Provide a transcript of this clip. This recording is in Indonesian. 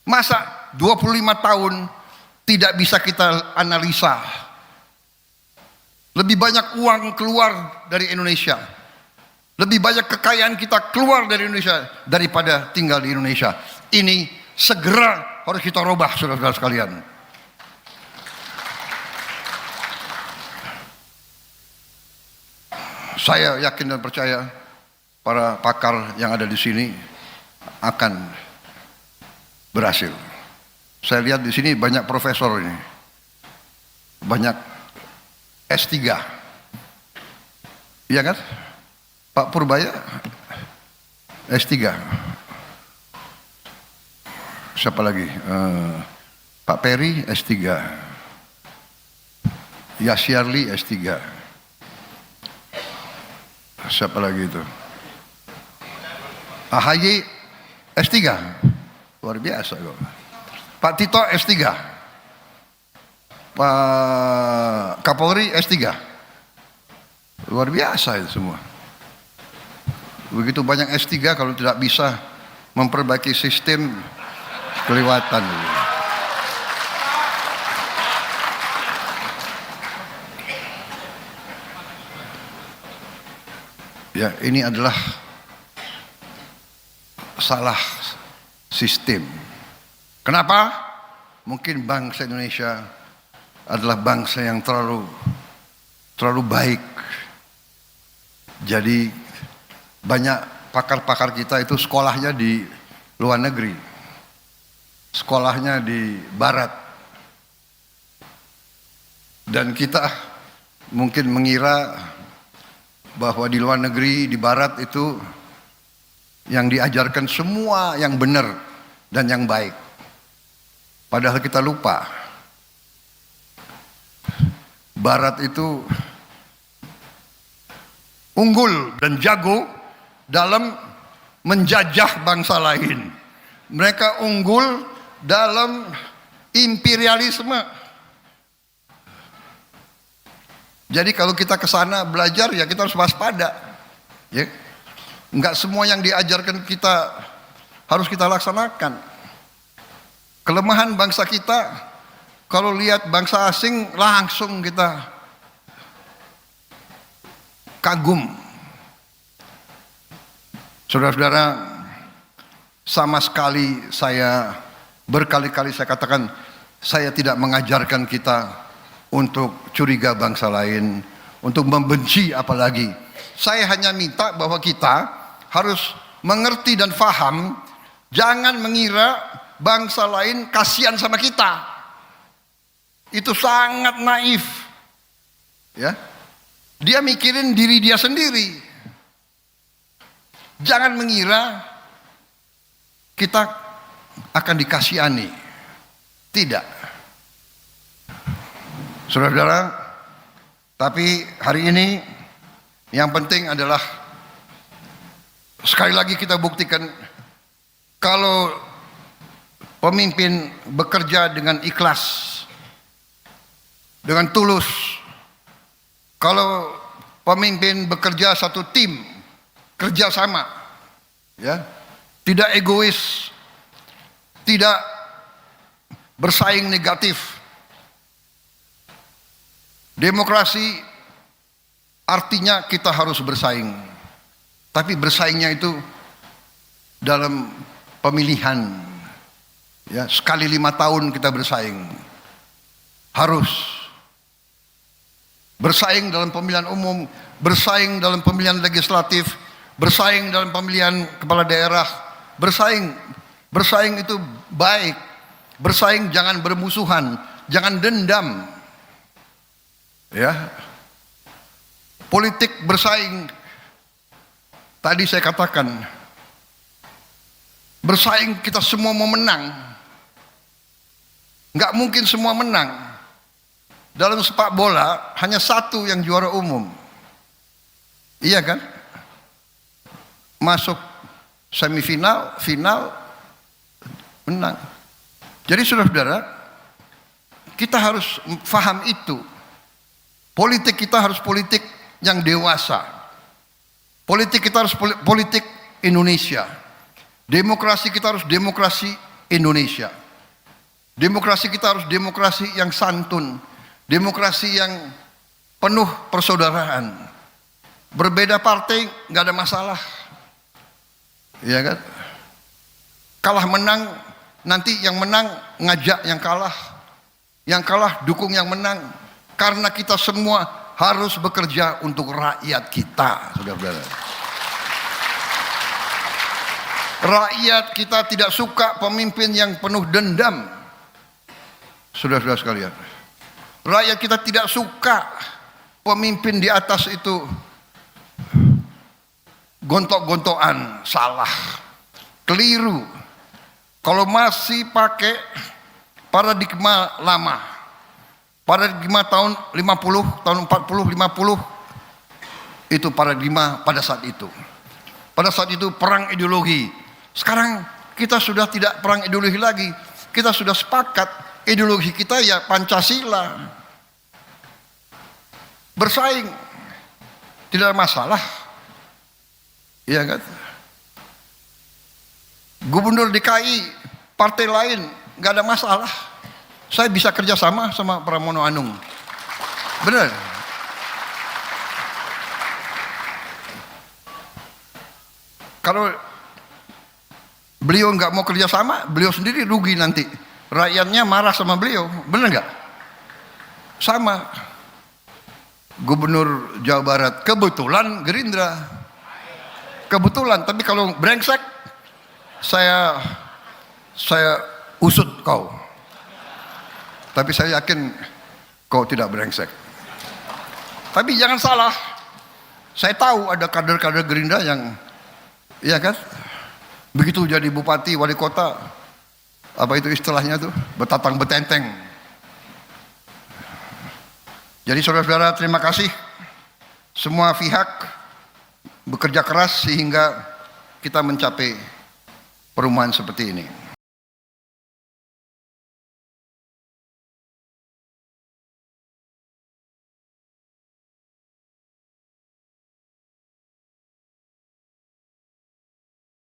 Masa 25 tahun tidak bisa kita analisa? Lebih banyak uang keluar dari Indonesia, lebih banyak kekayaan kita keluar dari Indonesia daripada tinggal di Indonesia. Ini segera harus kita rubah, saudara-saudara sekalian. Saya yakin dan percaya para pakar yang ada di sini akan berhasil. Saya lihat di sini banyak profesor ini, banyak S3, iya kan? Pak Purbaya S3, siapa lagi? Pak Peri S3, Yasyarli S3, siapa lagi itu? AHY S3, luar biasa kok. Pak Tito S3, Pak Kapolri S3, luar biasa itu semua. Begitu banyak S3 kalau tidak bisa memperbaiki sistem, kelewatan. Ya, ini adalah salah sistem. Kenapa? Mungkin bangsa Indonesia adalah bangsa yang terlalu baik. Jadi banyak pakar-pakar kita itu sekolahnya di luar negeri, sekolahnya di barat. Dan kita mungkin mengira bahwa di luar negeri, di barat itu yang diajarkan semua yang benar dan yang baik. Padahal kita lupa, barat itu unggul dan jago dalam menjajah bangsa lain. Mereka unggul dalam imperialisme. Jadi kalau kita ke sana belajar, ya kita harus waspada. Ya. Enggak semua yang diajarkan kita harus kita laksanakan. Kelemahan bangsa kita, kalau lihat bangsa asing langsung kita kagum. Saudara-saudara, sama sekali berkali-kali saya katakan, saya tidak mengajarkan kita untuk curiga bangsa lain, untuk membenci apalagi. Saya hanya minta bahwa kita harus mengerti dan faham, jangan mengira bangsa lain kasihan sama kita. Itu sangat naif. Ya. Dia mikirin diri dia sendiri. Jangan mengira kita akan dikasihani. Tidak. Saudara-saudara, tapi hari ini yang penting adalah sekali lagi kita buktikan kalau pemimpin bekerja dengan ikhlas, dengan tulus, kalau pemimpin bekerja satu tim, kerjasama, ya, tidak egois, tidak bersaing negatif. Demokrasi artinya kita harus bersaing, tapi bersaingnya itu dalam pemilihan. Ya, sekali 5 tahun kita bersaing. Harus bersaing dalam pemilihan umum, bersaing dalam pemilihan legislatif, bersaing dalam pemilihan kepala daerah. Bersaing itu baik. Bersaing jangan bermusuhan, jangan dendam. Ya. Politik bersaing. Tadi saya katakan, bersaing kita semua mau menang. Nggak mungkin semua menang. Dalam sepak bola hanya satu yang juara umum. Iya kan? Masuk semifinal, final, menang. Jadi saudara-saudara, kita harus paham itu. Politik kita harus politik yang dewasa. Politik kita harus politik Indonesia. Demokrasi kita harus demokrasi Indonesia. Demokrasi kita harus demokrasi yang santun, demokrasi yang penuh persaudaraan. Berbeda partai nggak ada masalah, ya kan? Kalah menang, nanti yang menang ngajak yang kalah dukung yang menang. Karena kita semua harus bekerja untuk rakyat kita, saudara-saudara. Rakyat kita tidak suka pemimpin yang penuh dendam, saudara-saudara sekalian. Rakyat kita tidak suka pemimpin di atas itu gontok-gontokan, salah, keliru. Kalau masih pakai paradigma lama, paradigma tahun 50, tahun 40, 50, itu paradigma pada saat itu. Pada saat itu perang ideologi. Sekarang kita sudah tidak perang ideologi lagi. Kita sudah sepakat ideologi kita ya Pancasila. Bersaing, tidak ada masalah. Iya kan? Gubernur DKI partai lain nggak ada masalah. Saya bisa kerjasama sama Pramono Anung. Benar. Kalau beliau nggak mau kerjasama, beliau sendiri rugi nanti. Rakyatnya marah sama beliau, benar nggak? Sama. Gubernur Jawa Barat kebetulan Gerindra. Kebetulan, tapi kalau brengsek saya usut kau. Tapi saya yakin kau tidak brengsek. Tapi jangan salah. Saya tahu ada kader-kader Gerindra yang, iya kan, begitu jadi bupati, wali kota, apa itu istilahnya tuh, betatang betenteng. Jadi saudara-saudara, terima kasih semua pihak bekerja keras sehingga kita mencapai perumahan seperti ini.